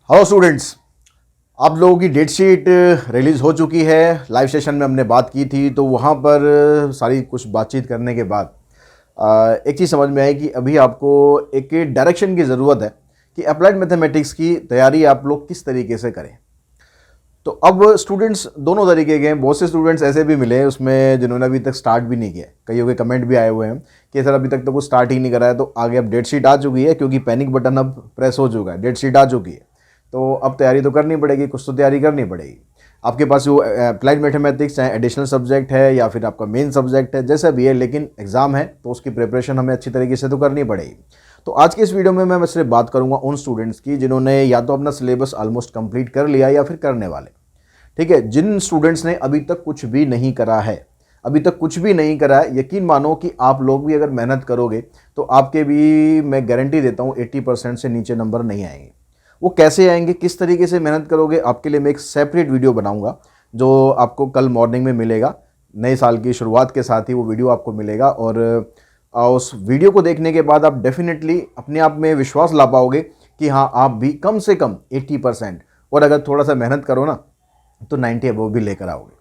Hello students, आप लोगों की डेट शीट रिलीज़ हो चुकी है। लाइव सेशन में हमने बात की थी, तो वहाँ पर सारी कुछ बातचीत करने के बाद एक चीज़ समझ में आई कि अभी आपको एक डायरेक्शन की ज़रूरत है कि अप्लाइड मैथमेटिक्स की तैयारी आप लोग किस तरीके से करें। तो अब स्टूडेंट्स दोनों तरीके के हैं। बहुत से स्टूडेंट्स ऐसे भी मिले हैं उसमें जिन्होंने अभी तक स्टार्ट भी नहीं किया। कईयों के कमेंट भी आए हुए हैं कि सर अभी तक तो कुछ स्टार्ट ही नहीं करा है। तो आगे अब डेट शीट आ चुकी है, क्योंकि पैनिक बटन अब प्रेस हो चुका है, डेट शीट आ चुकी है, तो अब तैयारी तो करनी पड़ेगी, कुछ तो तैयारी करनी पड़ेगी। आपके पास जो अप्लाइड मैथमेटिक्स चाहे एडिशनल सब्जेक्ट है या फिर आपका मेन सब्जेक्ट है, जैसा भी है, लेकिन एग्जाम है तो उसकी प्रिपरेशन हमें अच्छी तरीके से तो करनी पड़ेगी। तो आज के इस वीडियो में मैं सिर्फ बात करूंगा उन स्टूडेंट्स की जिन्होंने या तो अपना सिलेबस ऑलमोस्ट कंप्लीट कर लिया या फिर करने वाले। ठीक है, जिन स्टूडेंट्स ने अभी तक कुछ भी नहीं करा है, अभी तक कुछ भी नहीं करा है, यकीन मानो कि आप लोग भी अगर मेहनत करोगे तो आपके भी मैं गारंटी देता हूँ 80% से नीचे नंबर नहीं आएंगे। वो कैसे आएंगे, किस तरीके से मेहनत करोगे, आपके लिए मैं एक सेपरेट वीडियो बनाऊंगा जो आपको कल मॉर्निंग में मिलेगा। नए साल की शुरुआत के साथ ही वो वीडियो आपको मिलेगा, और उस वीडियो को देखने के बाद आप डेफिनेटली अपने आप में विश्वास ला पाओगे कि हाँ, आप भी कम से कम 80%, और अगर थोड़ा सा मेहनत करो ना तो 90 अबव भी लेकर आओगे।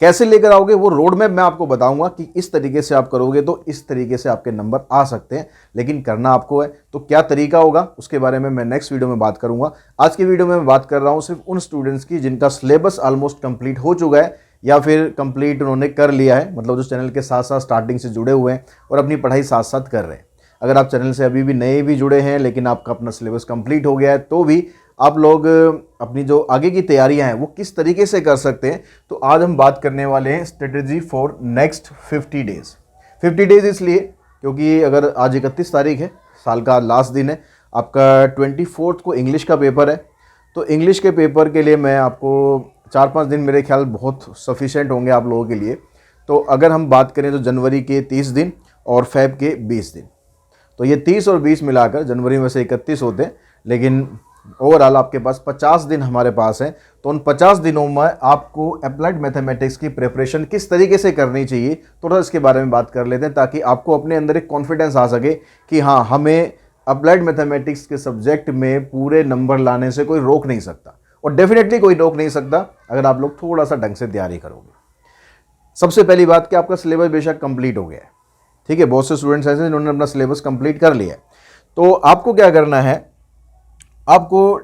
कैसे लेकर आओगे वो रोड मैप मैं आपको बताऊंगा कि इस तरीके से आप करोगे तो इस तरीके से आपके नंबर आ सकते हैं, लेकिन करना आपको है। तो क्या तरीका होगा उसके बारे में मैं नेक्स्ट वीडियो में बात करूंगा। आज की वीडियो में मैं बात कर रहा हूं सिर्फ उन स्टूडेंट्स की जिनका सिलेबस ऑलमोस्ट कंप्लीट हो चुका है या फिर कंप्लीट उन्होंने कर लिया है, मतलब जो चैनल के साथ साथ स्टार्टिंग से जुड़े हुए हैं और अपनी पढ़ाई साथ साथ कर रहे हैं। अगर आप चैनल से अभी भी नए भी जुड़े हैं लेकिन आपका अपना सिलेबस कंप्लीट हो गया है, तो भी आप लोग अपनी जो आगे की तैयारियां हैं वो किस तरीके से कर सकते हैं। तो आज हम बात करने वाले हैं strategy for next 50 days. 50 days इसलिए क्योंकि अगर आज 31 तारीख है, साल का लास्ट दिन है, आपका 24 को इंग्लिश का पेपर है। तो इंग्लिश के पेपर के लिए मैं आपको 4-5 दिन मेरे ख्याल बहुत सफिशेंट होंगे आप लोगों के लिए। तो अगर हम बात करें तो जनवरी के 30 दिन और फेब के 20 दिन, तो ये 30 और 20 मिलाकर जनवरी में से 31 होते हैं, लेकिन ओवरऑल आपके पास 50 दिन हमारे पास है। तो उन 50 दिनों में आपको अप्लाइड मैथमेटिक्स की प्रिपरेशन किस तरीके से करनी चाहिए, थोड़ा इसके बारे में बात कर लेते हैं, ताकि आपको अपने अंदर एक कॉन्फिडेंस आ सके कि हाँ, हमें अप्लाइड मैथमेटिक्स के सब्जेक्ट में पूरे नंबर लाने से कोई रोक नहीं सकता, और डेफिनेटली कोई रोक नहीं सकता अगर आप लोग थोड़ा सा ढंग से तैयारी करोगे। सबसे पहली बात कि आपका सिलेबस बेशक कंप्लीट हो गया है। ठीक है, बहुत से स्टूडेंट्स ऐसे जिन्होंने अपना सिलेबस कंप्लीट कर लिया है। तो आपको क्या करना है, आपको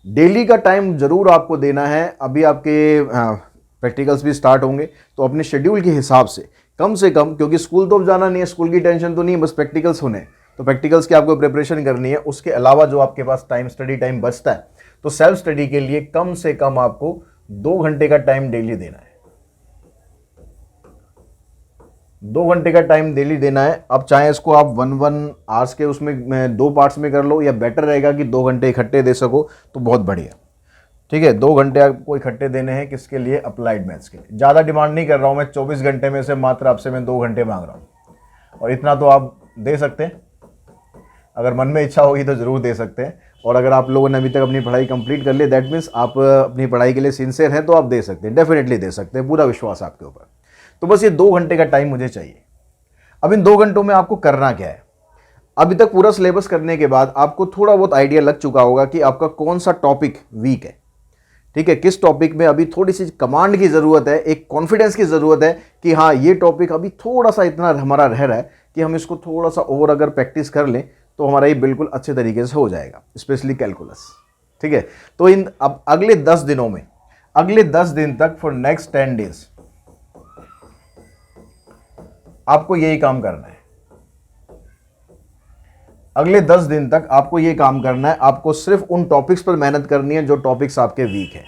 डेली का टाइम जरूर आपको देना है। अभी आपके प्रैक्टिकल्स भी स्टार्ट होंगे, तो अपने शेड्यूल के हिसाब से कम, क्योंकि स्कूल तो अब जाना नहीं है, स्कूल की टेंशन तो नहीं है, बस प्रैक्टिकल्स होने। तो प्रैक्टिकल्स की आपको प्रिपरेशन करनी है। उसके अलावा जो आपके पास टाइम, स्टडी टाइम बचता है, तो सेल्फ स्टडी के लिए कम से कम आपको 2 घंटे का टाइम डेली देना है। 2 घंटे का टाइम डेली देना है। अब चाहे इसको आप 1-1 आवर्स के उसमें 2 पार्ट्स में कर लो, या बेटर रहेगा कि 2 घंटे इकट्ठे दे सको तो बहुत बढ़िया। ठीक है, 2 घंटे आपको इकट्ठे देने हैं, किसके लिए? अप्लाइड मैथ्स के लिए। ज़्यादा डिमांड नहीं कर रहा हूँ मैं, 24 घंटे में से मात्र आपसे मैं 2 घंटे मांग रहा हूँ, और इतना तो आप दे सकते हैं। अगर मन में इच्छा होगी तो ज़रूर दे सकते हैं। और अगर आप लोगों ने अभी तक अपनी पढ़ाई कंप्लीट कर ली, दैट मीन्स आप अपनी पढ़ाई के लिए सिंसियर हैं, तो आप दे सकते हैं, डेफिनेटली दे सकते हैं, पूरा विश्वास आपके ऊपर। तो बस ये 2 घंटे का टाइम मुझे चाहिए। अब इन 2 घंटों में आपको करना क्या है? अभी तक पूरा सिलेबस करने के बाद आपको थोड़ा बहुत आइडिया लग चुका होगा कि आपका कौन सा टॉपिक वीक है। ठीक है, किस टॉपिक में अभी थोड़ी सी कमांड की ज़रूरत है, एक कॉन्फिडेंस की ज़रूरत है कि हाँ, ये टॉपिक अभी थोड़ा सा इतना हमारा रह रहा है कि हम इसको थोड़ा सा और अगर प्रैक्टिस कर लें तो हमारा ये बिल्कुल अच्छे तरीके से हो जाएगा, स्पेशली कैलकुलस। ठीक है, तो इन अब अगले 10 दिनों में, अगले 10 दिन तक, फॉर नेक्स्ट 10 डेज आपको यही काम करना है। अगले 10 दिन तक आपको यही काम करना है। आपको सिर्फ उन टॉपिक्स पर मेहनत करनी है जो टॉपिक्स आपके वीक हैं,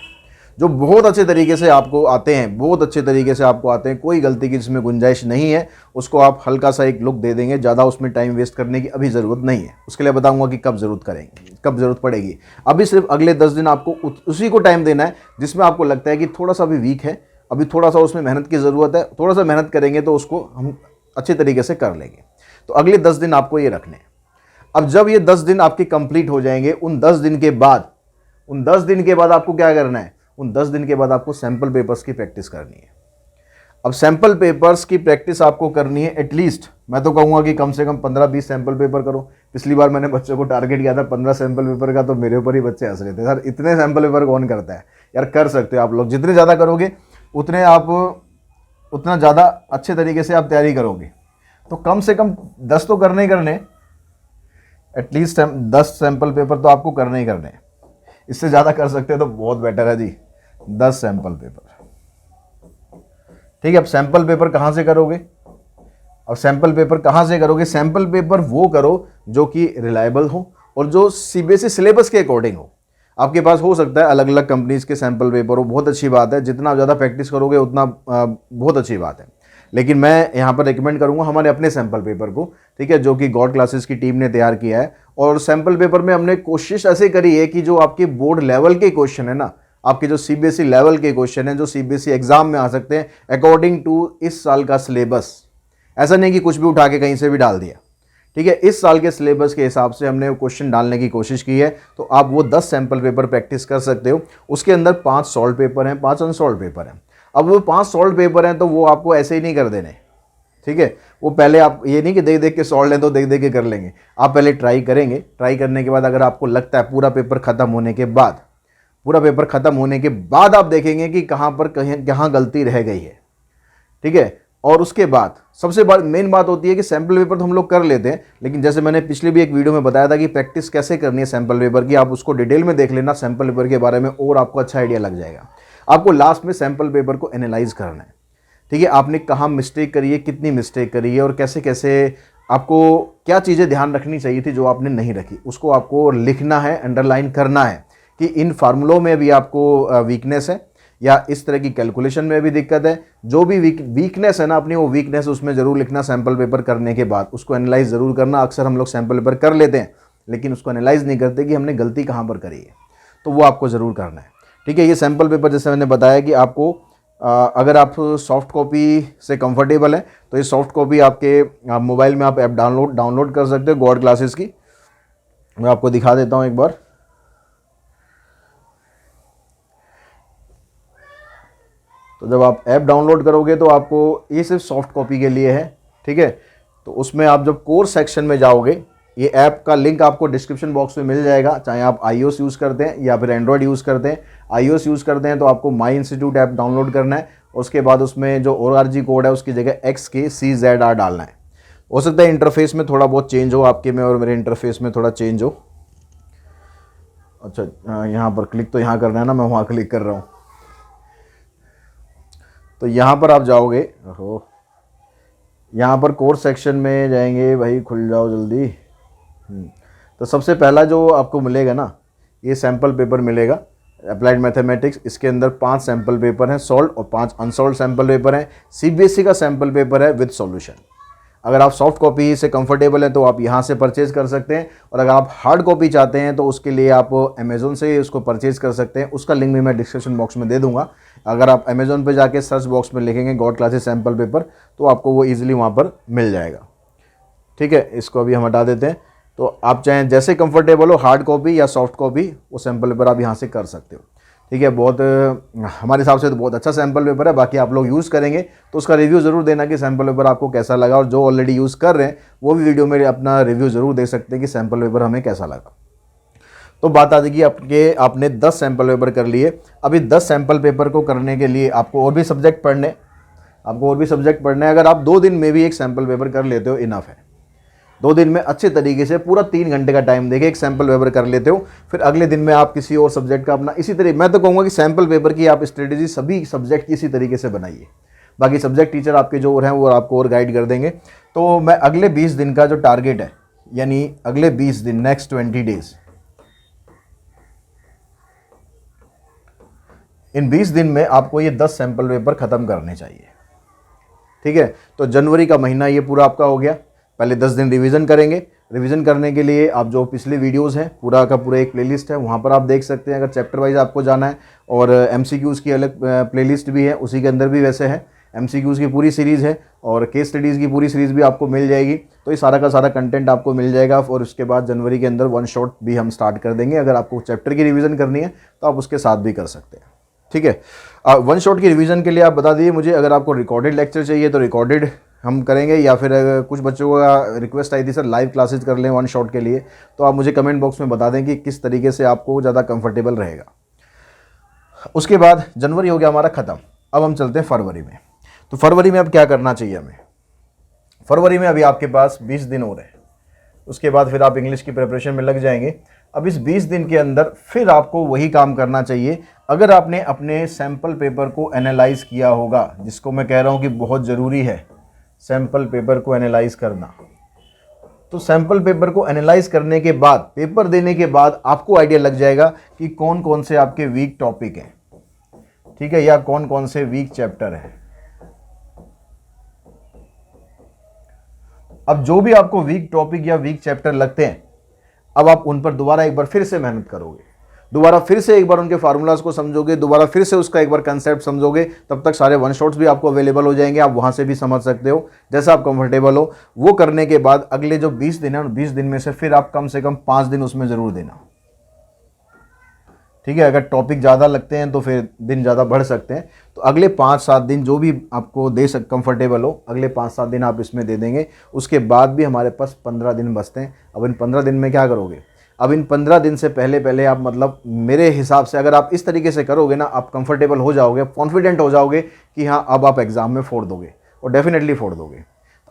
जो बहुत अच्छे तरीके से आपको आते हैं, बहुत अच्छे तरीके से आपको आते हैं, कोई गलती की जिसमें गुंजाइश नहीं है, उसको आप हल्का सा एक लुक दे देंगे। ज़्यादा उसमें टाइम वेस्ट करने की अभी ज़रूरत नहीं है। उसके लिए बताऊंगा कि कब ज़रूरत करेंगे, कब ज़रूरत पड़ेगी। अभी सिर्फ अगले 10 दिन आपको उसी को टाइम देना है जिसमें आपको लगता है कि थोड़ा सा अभी वीक है, अभी थोड़ा सा उसमें मेहनत की ज़रूरत है। थोड़ा सा मेहनत करेंगे तो उसको हम अच्छे तरीके से कर लेंगे। तो अगले 10 दिन आपको ये रखने हैं। अब जब ये 10 दिन आपके कंप्लीट हो जाएंगे, उन 10 दिन के बाद आपको क्या करना है? उन 10 दिन के बाद आपको सैंपल पेपर्स की प्रैक्टिस करनी है। अब सैंपल पेपर्स की प्रैक्टिस आपको करनी है एटलीस्ट मैं तो कहूँगा कि कम से कम 15-20 सैम्पल पेपर करो। पिछली बार मैंने बच्चों को टारगेट किया था 15 सैम्पल पेपर का, तो मेरे ऊपर ही बच्चे हंस रहे थे, सर इतने सैम्पल पेपर कौन करता है। यार कर सकते हो आप लोग, जितने ज़्यादा करोगे उतने आप उतना ज़्यादा अच्छे तरीके से आप तैयारी करोगे। तो कम से कम 10 तो करने ही करने, एटलीस्ट 10 सैम्पल पेपर तो आपको करने ही करने हैं। इससे ज़्यादा कर सकते हैं तो बहुत बेटर है जी, 10 सैम्पल पेपर। ठीक है, अब सैम्पल पेपर कहाँ से करोगे? अब सैम्पल पेपर कहाँ से करोगे? सैम्पल पेपर वो करो जो कि रिलायबल हो और जो सीबीएसई सिलेबस के अकॉर्डिंग हो। आपके पास हो सकता है अलग अलग कंपनीज़ के सैम्पल पेपर हो, बहुत अच्छी बात है, जितना ज़्यादा प्रैक्टिस करोगे उतना बहुत अच्छी बात है। लेकिन मैं यहाँ पर रिकमेंड करूँगा हमारे अपने सैम्पल पेपर को, ठीक है, जो कि गॉड क्लासेस की टीम ने तैयार किया है। और सैम्पल पेपर में हमने कोशिश ऐसे करी है कि जो आपके बोर्ड लेवल के क्वेश्चन है ना, आपके जो सीबीएसई लेवल के क्वेश्चन हैं, जो सीबीएसई एग्जाम में आ सकते हैं अकॉर्डिंग टू इस साल का सिलेबस, ऐसा नहीं कि कुछ भी उठा के कहीं से भी डाल दिया। ठीक है, इस साल के सिलेबस के हिसाब से हमने क्वेश्चन डालने की कोशिश की है। तो आप वो 10 सैम्पल पेपर प्रैक्टिस कर सकते हो। उसके अंदर 5 सॉल्व पेपर हैं, 5 अनसॉल्व पेपर हैं। अब वो 5 सॉल्व पेपर हैं तो वो आपको ऐसे ही नहीं कर देने, ठीक है। वो पहले आप ये नहीं कि देख देख के सॉल्व लें तो देख देख के कर लेंगे, आप पहले ट्राई करेंगे। ट्राई करने के बाद अगर आपको लगता है पूरा पेपर खत्म होने के बाद, पूरा पेपर खत्म होने के बाद आप देखेंगे कि कहाँ पर कहाँ गलती रह गई है, ठीक है। और उसके बाद सबसे मेन बात होती है कि सैम्पल पेपर तो हम लोग कर लेते हैं, लेकिन जैसे मैंने पिछले भी एक वीडियो में बताया था कि प्रैक्टिस कैसे करनी है सैम्पल पेपर की, आप उसको डिटेल में देख लेना सैम्पल पेपर के बारे में और आपको अच्छा आइडिया लग जाएगा। आपको लास्ट में सैम्पल पेपर को एनालाइज करना है, ठीक है। आपने कहाँ मिस्टेक करी है, कितनी मिस्टेक करी है और कैसे कैसे आपको क्या चीज़ें ध्यान रखनी चाहिए थी जो आपने नहीं रखी, उसको आपको लिखना है, अंडरलाइन करना है कि इन फार्मूलों में भी आपको वीकनेस है या इस तरह की कैलकुलेशन में भी दिक्कत है। जो भी वीकनेस है ना अपनी, वो वीकनेस उसमें ज़रूर लिखना सैम्पल पेपर करने के बाद, उसको एनालाइज ज़रूर करना। अक्सर हम लोग सैम्पल पेपर कर लेते हैं लेकिन उसको एनालाइज नहीं करते कि हमने गलती कहाँ पर करी है, तो वो आपको ज़रूर करना है, ठीक है। ये सैम्पल पेपर जैसे मैंने बताया कि आपको अगर आप सॉफ्ट कॉपी से कंफर्टेबल है तो ये सॉफ्ट कॉपी आपके मोबाइल में आप ऐप डाउनलोड कर सकते हो गॉड क्लासेस की। मैं आपको दिखा देता हूँ एक बार। तो जब आप ऐप डाउनलोड करोगे तो आपको ये सिर्फ सॉफ्ट कॉपी के लिए है, ठीक है। तो उसमें आप जब कोर्स सेक्शन में जाओगे, ये ऐप का लिंक आपको डिस्क्रिप्शन बॉक्स में मिल जाएगा, चाहे आप iOS यूज़ करते हैं या फिर एंड्रॉयड यूज़ करते हैं। iOS यूज़ करते हैं तो आपको माई इंस्टीट्यूट ऐप डाउनलोड करना है, उसके बाद उसमें जो ORG कोड है उसकी जगह XKCZR डालना है। हो सकता है इंटरफेस में थोड़ा बहुत चेंज हो, आपके में और मेरे इंटरफेस में थोड़ा चेंज हो। अच्छा, यहाँ पर क्लिक तो यहाँ करना है ना, मैं वहाँ क्लिक कर रहा हूँ। तो यहाँ पर आप जाओगे, हो यहाँ पर कोर्स सेक्शन में जाएंगे, भाई खुल जाओ जल्दी। तो सबसे पहला जो आपको मिलेगा ना, ये सैम्पल पेपर मिलेगा अप्लाइड मैथमेटिक्स। इसके अंदर 5 सैम्पल पेपर हैं सॉल्व और 5 अनसॉल्व सैम्पल पेपर हैं। सीबीएसई का सैम्पल पेपर है विद सॉल्यूशन। अगर आप सॉफ्ट कॉपी से कंफर्टेबल हैं तो आप यहाँ से परचेज कर सकते हैं, और अगर आप हार्ड कॉपी चाहते हैं तो उसके लिए आप अमेज़ोन से उसको परचेज कर सकते हैं। उसका लिंक भी मैं डिस्क्रिप्शन बॉक्स में दे दूंगा। अगर आप अमेज़ोन पे जाके सर्च बॉक्स में लिखेंगे गॉड क्लासेस सैम्पल पेपर तो आपको वो ईजिली वहाँ पर मिल जाएगा, ठीक है। इसको अभी हम हटा देते हैं। तो आप चाहें जैसे कंफर्टेबल हो, हार्ड कॉपी या सॉफ्ट कॉपी, वो सैम्पल पेपर आप यहाँ से कर सकते हो, ठीक है। बहुत हमारे हिसाब से तो बहुत अच्छा सैम्पल पेपर है। बाकी आप लोग यूज़ करेंगे तो उसका रिव्यू ज़रूर देना कि सैम्पल पेपर आपको कैसा लगा, और जो ऑलरेडी यूज़ कर रहे हैं वो भी वीडियो में अपना रिव्यू ज़रूर दे सकते हैं कि सैम्पल पेपर हमें कैसा लगा। तो बात आ जाएगी आपने 10 सैम्पल पेपर कर लिए। अभी 10 सैम्पल पेपर को करने के लिए आपको और भी सब्जेक्ट पढ़ने अगर आप 2 दिन में भी एक सैम्पल पेपर कर लेते हो इनफ है। 2 दिन में अच्छे तरीके से पूरा 3 घंटे का टाइम देके एक सैम्पल पेपर कर लेते हो, फिर अगले दिन में आप किसी और सब्जेक्ट का अपना इसी तरह, मैं तो कहूँगा कि सैम्पल पेपर की आप स्ट्रेटेजी सभी सब्जेक्ट की इसी तरीके से बनाइए। बाकी सब्जेक्ट टीचर आपके जो और हैं वो आपको और गाइड कर देंगे। तो मैं अगले 20 दिन का जो टारगेट है, यानी अगले 20 दिन, नेक्स्ट 20 डेज, इन 20 दिन में आपको ये 10 सैम्पल पेपर ख़त्म करने चाहिए, ठीक है। तो जनवरी का महीना ये पूरा आपका हो गया। पहले 10 दिन रिवीजन करेंगे। रिवीजन करने के लिए आप जो पिछले वीडियोस हैं, पूरा का पूरा एक प्लेलिस्ट है, वहाँ पर आप देख सकते हैं अगर चैप्टर वाइज आपको जाना है। और MCQs की अलग प्लेलिस्ट भी है, उसी के अंदर भी वैसे है। MCQs की पूरी सीरीज़ है और केस स्टडीज़ की पूरी सीरीज़ भी आपको मिल जाएगी। तो ये सारा का सारा कंटेंट आपको मिल जाएगा। और उसके बाद जनवरी के अंदर 1 शॉट भी हम स्टार्ट कर देंगे। अगर आपको चैप्टर की रिवीजन करनी है तो आप उसके साथ भी कर सकते हैं, ठीक है। 1 शॉट की रिवीजन के लिए आप बता दीजिए मुझे, अगर आपको रिकॉर्डेड लेक्चर चाहिए तो रिकॉर्डेड हम करेंगे, या फिर अगर कुछ बच्चों का रिक्वेस्ट आई थी सर लाइव क्लासेस कर लें वन शॉट के लिए, तो आप मुझे कमेंट बॉक्स में बता दें कि किस तरीके से आपको ज़्यादा कंफर्टेबल रहेगा। उसके बाद जनवरी हो गया हमारा ख़त्म, अब हम चलते हैं फरवरी में। तो फरवरी में अब क्या करना चाहिए हमें? फरवरी में अभी आपके पास 20 दिन हो रहे हैं, उसके बाद फिर आप इंग्लिश की प्रिपरेशन में लग जाएंगे। अब इस 20 दिन के अंदर फिर आपको वही काम करना चाहिए। अगर आपने अपने सैम्पल पेपर को एनालाइज किया होगा, जिसको मैं कह रहा हूँ कि बहुत ज़रूरी है सैम्पल पेपर को एनालाइज करना, तो सैम्पल पेपर को एनालाइज करने के बाद, पेपर देने के बाद आपको आइडिया लग जाएगा कि कौन कौन से आपके वीक टॉपिक हैं, ठीक है, या कौन कौन से वीक चैप्टर हैं। अब जो भी आपको वीक टॉपिक या वीक चैप्टर लगते हैं, अब आप उन पर दोबारा एक बार फिर से मेहनत करोगे, दोबारा फिर से एक बार उनके फार्मूलाज को समझोगे, दोबारा फिर से उसका एक बार कंसेप्ट समझोगे। तब तक सारे वन शॉट्स भी आपको अवेलेबल हो जाएंगे, आप वहाँ से भी समझ सकते हो, जैसा आप कंफर्टेबल हो। वो करने के बाद अगले जो 20 दिन है, 20 दिन में से फिर आप कम से कम 5 दिन उसमें ज़रूर देना, ठीक है। अगर टॉपिक ज़्यादा लगते हैं तो फिर दिन ज़्यादा बढ़ सकते हैं, तो अगले 5-7 दिन जो भी आपको कंफर्टेबल हो, अगले 5-7 दिन आप इसमें दे देंगे। उसके बाद भी हमारे पास 15 दिन बचते हैं। अब इन 15 दिन में क्या करोगे? अब इन 15 दिन से पहले आप, मतलब मेरे हिसाब से अगर आप इस तरीके से करोगे ना, आप कंफर्टेबल हो जाओगे, कॉन्फिडेंट हो जाओगे कि हाँ अब आप एग्ज़ाम में फोड़ दोगे, और डेफिनेटली फोड़ दोगे।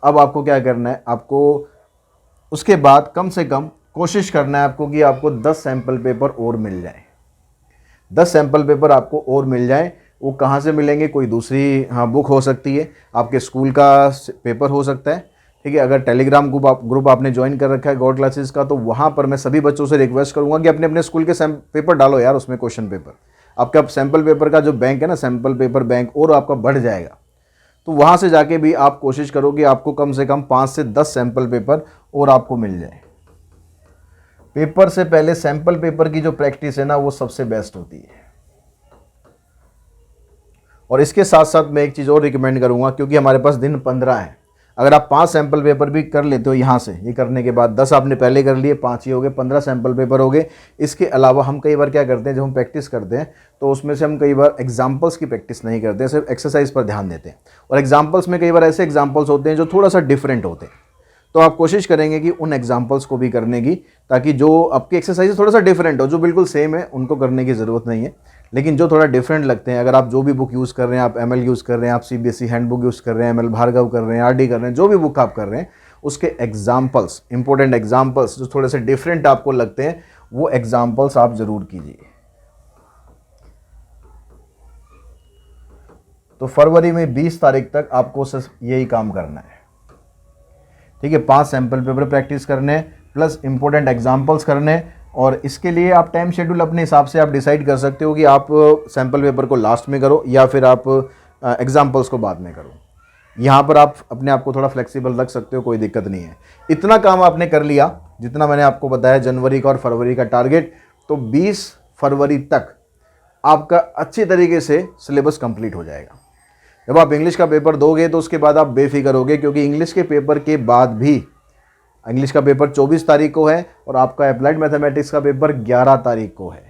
अब आपको क्या करना है, आपको उसके बाद कम से कम कोशिश करना है आपको कि आपको 10 सैम्पल पेपर और मिल जाए। 10 सैम्पल पेपर आपको और मिल जाए। वो कहाँ से मिलेंगे? कोई दूसरी बुक हो सकती है, आपके स्कूल का पेपर हो सकता है, ठीक है। अगर टेलीग्राम ग्रुप आपने ज्वाइन कर रखा है गॉड क्लासेस का, तो वहाँ पर मैं सभी बच्चों से रिक्वेस्ट करूँगा कि अपने अपने स्कूल के पेपर डालो यार, उसमें क्वेश्चन पेपर। आपका सैम्पल पेपर का जो बैंक है ना, सैम्पल पेपर बैंक, और आपका बढ़ जाएगा। तो वहाँ से जाके भी आप कोशिश करो कि आपको कम से कम 5 से 10 सैम्पल पेपर और आपको मिल जाए। पेपर से पहले सैम्पल पेपर की जो प्रैक्टिस है ना, वो सबसे बेस्ट होती है। और इसके साथ साथ मैं एक चीज़ और रिकमेंड करूँगा, क्योंकि हमारे पास दिन 15 है। अगर आप 5 सैम्पल पेपर भी कर लेते हो यहाँ से, ये करने के बाद 10 आपने पहले कर लिए, 5 ही हो गए, 15 सैम्पल पेपर हो गए। इसके अलावा हम कई बार क्या करते हैं, जब हम प्रैक्टिस करते हैं तो उसमें से हम कई बार एग्जाम्पल्स की प्रैक्टिस नहीं करते हैं, सिर्फ एक्सरसाइज पर ध्यान देते हैं। और एग्जाम्पल्स में कई बार ऐसे एग्जाम्पल्स होते हैं जो थोड़ा सा डिफरेंट होते हैं, तो आप कोशिश करेंगे कि उन एग्जाम्पल्स को भी करने की, ताकि जो आपकी एक्सरसाइज थोड़ा सा डिफरेंट हो। जो बिल्कुल सेम है उनको करने की ज़रूरत नहीं है, लेकिन जो थोड़ा डिफरेंट लगते हैं, अगर आप जो भी बुक यूज़ कर रहे हैं, आप एमएल यूज़ कर रहे हैं, आप सीबीएसई हैंड बुक यूज़ कर रहे हैं, एमएल भार्गव कर रहे हैं, आरडी कर रहे हैं, जो भी बुक आप कर रहे हैं, उसके एग्जाम्पल्स, इंपॉर्टेंट एग्जाम्पल्स जो थोड़े से डिफरेंट आपको लगते हैं, वो एग्जाम्पल्स आप ज़रूर कीजिए। तो फरवरी में 20 तारीख तक आपको सिर्फ यही काम करना है, ठीक है। 5 सैम्पल पेपर प्रैक्टिस करने प्लस इंपॉर्टेंट एग्जाम्पल्स करने। और इसके लिए आप टाइम शेड्यूल अपने हिसाब से आप डिसाइड कर सकते हो कि आप सैम्पल पेपर को लास्ट में करो या फिर आप एग्जाम्पल्स को बाद में करो। यहाँ पर आप अपने आप को थोड़ा फ्लेक्सिबल रख सकते हो, कोई दिक्कत नहीं है। इतना काम आपने कर लिया जितना मैंने आपको बताया जनवरी का और फरवरी का टारगेट, तो 20 फरवरी तक आपका अच्छी तरीके से सिलेबस कंप्लीट हो जाएगा। जब आप इंग्लिश का पेपर दोगे तो उसके बाद आप बेफिक्र होगे, क्योंकि इंग्लिश के पेपर के बाद भी, इंग्लिश का पेपर 24 तारीख को है और आपका अप्लाइड मैथमेटिक्स का पेपर 11 तारीख को है।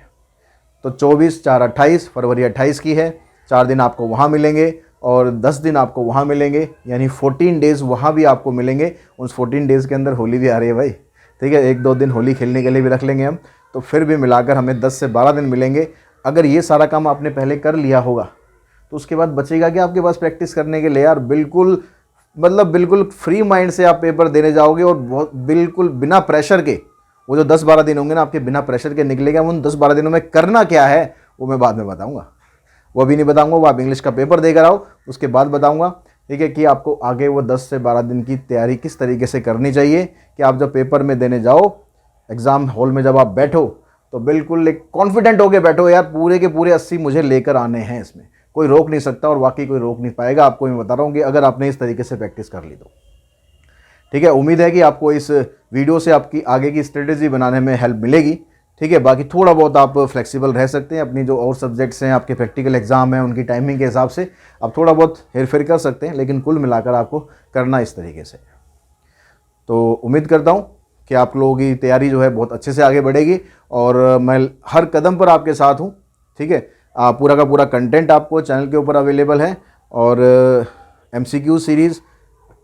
तो 24, 4, 28, फरवरी 28 की है। 4 दिन आपको वहाँ मिलेंगे और 10 दिन आपको वहाँ मिलेंगे, यानी 14 डेज़ वहाँ भी आपको मिलेंगे। उस 14 डेज़ के अंदर होली भी आ रही है भाई, ठीक है। 1-2 दिन होली खेलने के लिए भी रख लेंगे हम, तो फिर भी मिलाकर हमें 10 से 12 दिन मिलेंगे। अगर ये सारा काम आपने पहले कर लिया होगा तो उसके बाद बचेगा कि आपके पास प्रैक्टिस करने के लिए यार। बिल्कुल, मतलब बिल्कुल फ्री माइंड से आप पेपर देने जाओगे और बहुत बिल्कुल बिना प्रेशर के, वो जो 10-12 दिन होंगे ना आपके बिना प्रेशर के निकलेगा। उन 10-12 दिनों में करना क्या है वो मैं बाद में बताऊंगा, वो अभी नहीं बताऊंगा। वो आप इंग्लिश का पेपर देकर आओ, उसके बाद बताऊंगा, ठीक है, कि आपको आगे वो 10 से 12 दिन की तैयारी किस तरीके से करनी चाहिए, कि आप जब पेपर में देने जाओ, एग्ज़ाम हॉल में जब आप बैठो तो बिल्कुल एक कॉन्फिडेंट होके बैठो यार, पूरे के पूरे 80 मुझे लेकर आने हैं, इसमें कोई रोक नहीं सकता। और वाकई कोई रोक नहीं पाएगा, आपको मैं बता रहा हूँ कि अगर आपने इस तरीके से प्रैक्टिस कर ली तो, ठीक है। उम्मीद है कि आपको इस वीडियो से आपकी आगे की स्ट्रेटेजी बनाने में हेल्प मिलेगी, ठीक है। बाकी थोड़ा बहुत आप फ्लेक्सिबल रह सकते हैं, अपनी जो और सब्जेक्ट्स हैं, आपके प्रैक्टिकल एग्जाम हैं, उनकी टाइमिंग के हिसाब से आप थोड़ा बहुत हेरफेर कर सकते हैं, लेकिन कुल मिलाकर आपको करना इस तरीके से। तो उम्मीद करता हूँ कि आप लोगों की तैयारी जो है बहुत अच्छे से आगे बढ़ेगी, और मैं हर कदम पर आपके साथ हूँ, ठीक है। पूरा का पूरा कंटेंट आपको चैनल के ऊपर अवेलेबल है, और MCQ series,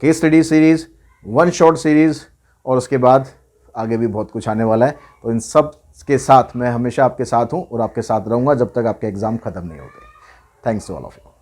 case study series, one shot series और उसके बाद आगे भी बहुत कुछ आने वाला है। तो इन सब के साथ मैं हमेशा आपके साथ हूँ और आपके साथ रहूँगा जब तक आपके एग्ज़ाम ख़त्म नहीं होते। Thanks to all of you.